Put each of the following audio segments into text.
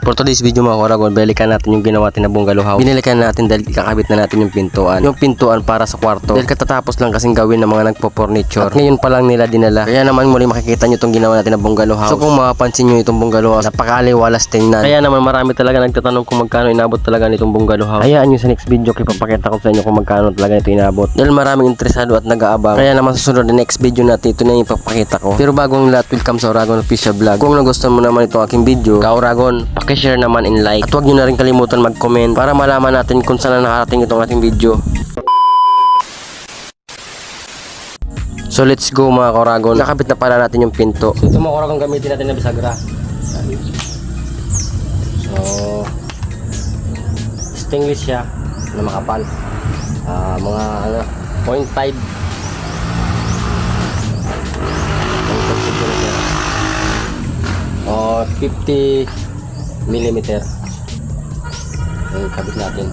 For today's video mga Koragon, balikan natin yung ginawa natin na bungalow house. Binalikan natin dahil kakabit na natin yung pintuan. Yung pintuan para sa kwarto. Dahil katatapos lang kasing gawin ng mga nagpo-furniture. At ngayon pa lang nila dinala. Kaya naman muli makikita nyo itong ginawa natin na bungalow house. So kung mapapansin nyo itong bungalow house, napakaliwalas tingnan. Kaya naman marami talaga nagtatanong kung magkano inabot talaga nitong bungalow house. Hayaan nyo sa next video ipapakita ko sa inyo kung magkano talaga ito inabot. Dahil maraming interesado at nag-aabang. Kaya naman sa sunod na next video natin ito na yung ipapakita ko. Pero bago ang lahat, welcome sa Oragon Official Vlog. Kung nagustuhan mo naman itong aking video, ka-Oragon, pakishare naman and like. At huwag nyo na rin kalimutan mag-comment para malaman natin kung saan na nakarating itong ating video. So let's go mga Koragon. Nakabit na pala natin yung pinto. So ito mga Koragon, gamitin natin na bisagra. So stainless siya na makapal. Mga 0.5 o 50 millimeter. Yung kabit natin.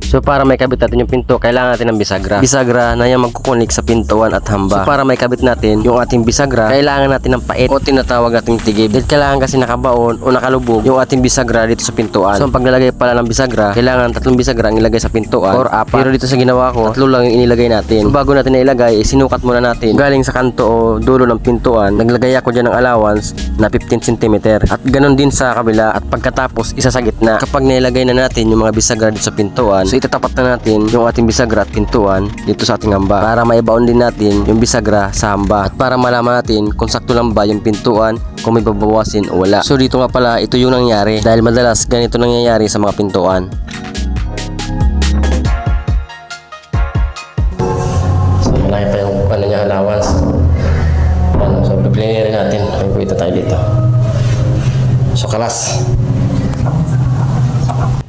So para may kabit natin yung pinto, kailangan natin ng bisagra. Bisagra na yung magkukunik sa pintuan at hamba. So para may kabit natin yung ating bisagra, kailangan natin ng pait o tinatawag nating tigib. Dahil kailangan kasi nakabaon o nakalubog yung ating bisagra dito sa pintuan. So ang paglalagay pala ng bisagra, kailangan 3 bisagra ang ilagay sa pintuan or 4. Pero dito sa ginawa ko, 3 lang yung inilagay natin. So bago natin na ilagay, sinukat muna natin galing sa kanto o dulo ng pintuan. Naglagay ako dyan ng allowance na 15 cm. At ganun din sa kabila. At pagkatapos, isa sa gitna. Kapag nailagay na natin yung mga bisagra dito sa pintuan, so itatapat na natin yung ating bisagra at pintuan dito sa ating hamba para maibaon din natin yung bisagra sa hamba at para malaman natin kung sakto lang ba yung pintuan, kung may babawasin o wala. So dito nga pala, ito yung nangyari dahil madalas ganito nangyayari sa mga pintuan. So malaki pa yung niya allowance. So pipiliin natin. Ay po, ito tayo dito. So kalas.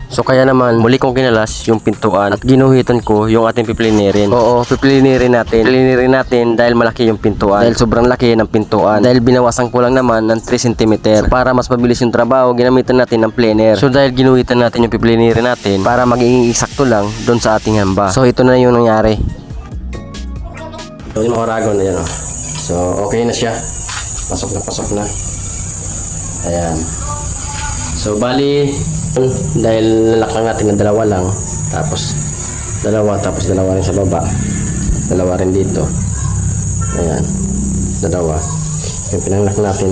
So kaya naman muli kong kinalas yung pintuan at ginuhitan ko yung ating piplinirin. Oo, piplinirin natin. Piplinirin natin dahil malaki yung pintuan. Dahil sobrang laki ng pintuan. Dahil binawasan ko lang naman ng 3 cm. So para mas mabilis yung trabaho, ginamitan natin ng planer. So dahil ginuhitan natin yung piplinirin natin para maging eksakto lang doon sa ating hamba. So ito na yung nangyari. So yung mga Oragon, ayan o. So okay na siya. Pasok na. Ayan. So bali, dahil lalakang natin ng 2 lang, tapos dalawa rin sa baba, 2 rin dito, ayan, 2 yung pinanglak natin,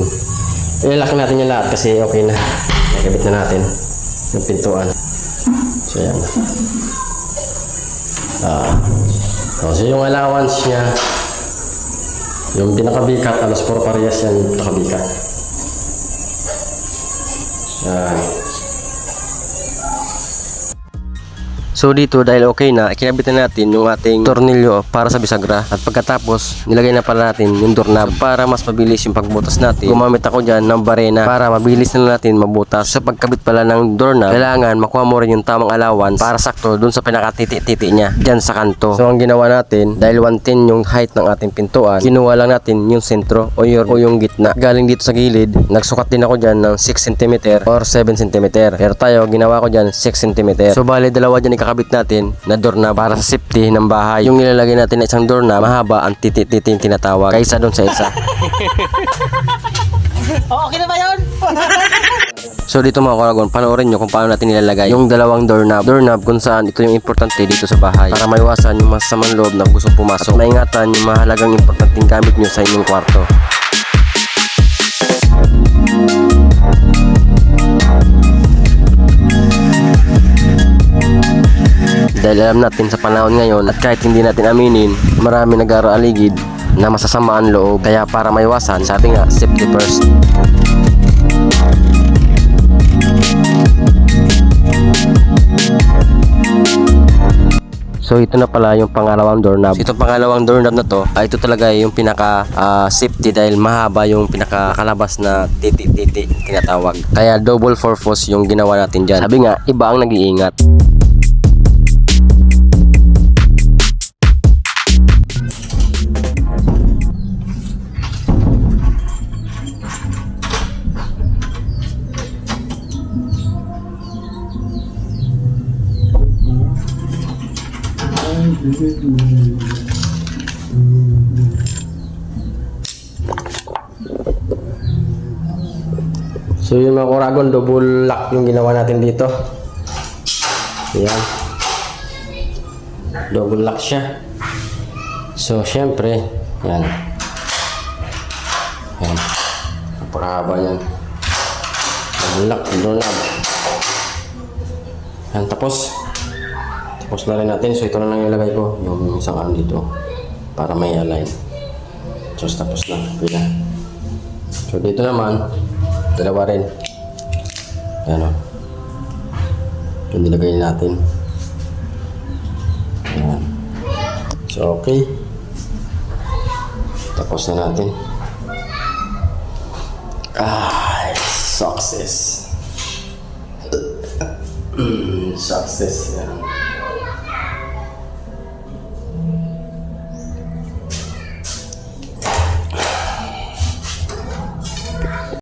ilalak natin yung lahat kasi okay na, nakabit na natin yung pintuan. So ayan, so yung allowance nya, yung pinakabikat, alas 4 parehas yan yung pinakabikat. So dito dahil okay na, ikinabit na natin yung ating tornilyo para sa bisagra. At pagkatapos, nilagay na pala natin yung doorknob para mas mabilis yung pagbutas natin. Gumamit ako dyan ng barena para mabilis na natin mabutas. Sa pagkabit pala ng doorknob, kailangan makuha mo rin yung tamang allowance para sakto dun sa pinakatiti-titi niya dyan sa kanto. So ang ginawa natin, dahil 110 yung height ng ating pintuan, kinuha lang natin yung sentro o yung gitna. Galing dito sa gilid, nagsukat din ako dyan ng 6 cm or 7 cm. Pero tayo, ginawa ko dyan 6 cm. So bali, 2 dyan ikakabit natin na doorknob para sa safety ng bahay. Yung nilalagay natin na isang doorknob, mahaba ang titi-titi yung tinatawag kaysa doon sa isa. Okay na ba yun? So dito mga Koragon, panoorin nyo kung paano natin nilalagay yung 2 doorknob kung saan ito yung importante dito sa bahay para maiwasan yung masasamang loob na gustong pumasok at maingatan yung mahalagang importanteng gamit nyo sa inyong kwarto. Dahil alam natin sa panahon ngayon at kahit hindi natin aminin, marami nag-aaligid na masasamaan loob. Kaya para maiwasan, sabi nga, safety first. So ito na pala yung pangalawang doorknob. Itong pangalawang doorknob na to, ito talaga yung pinaka safety dahil mahaba yung pinakakalabas na titi-titi tinatawag. Kaya double purpose yung ginawa natin dyan. Sabi nga, iba ang nag-iingat. So yun mga Kuragon, double lock yung ginawa natin dito. Ayan. Double lock siya. So syempre, yan. Yan. Napakahaba yan. Double lock, doorknob. Yan, tapos na rin natin. So ito na lang ilagay ko, yung isang ano dito para may align. So tapos na. Pila. So dito naman, dalawa rin. Ayan o. Ito nilagay natin. Ayan. So okay. Tapos na natin. Success. Success. Yan.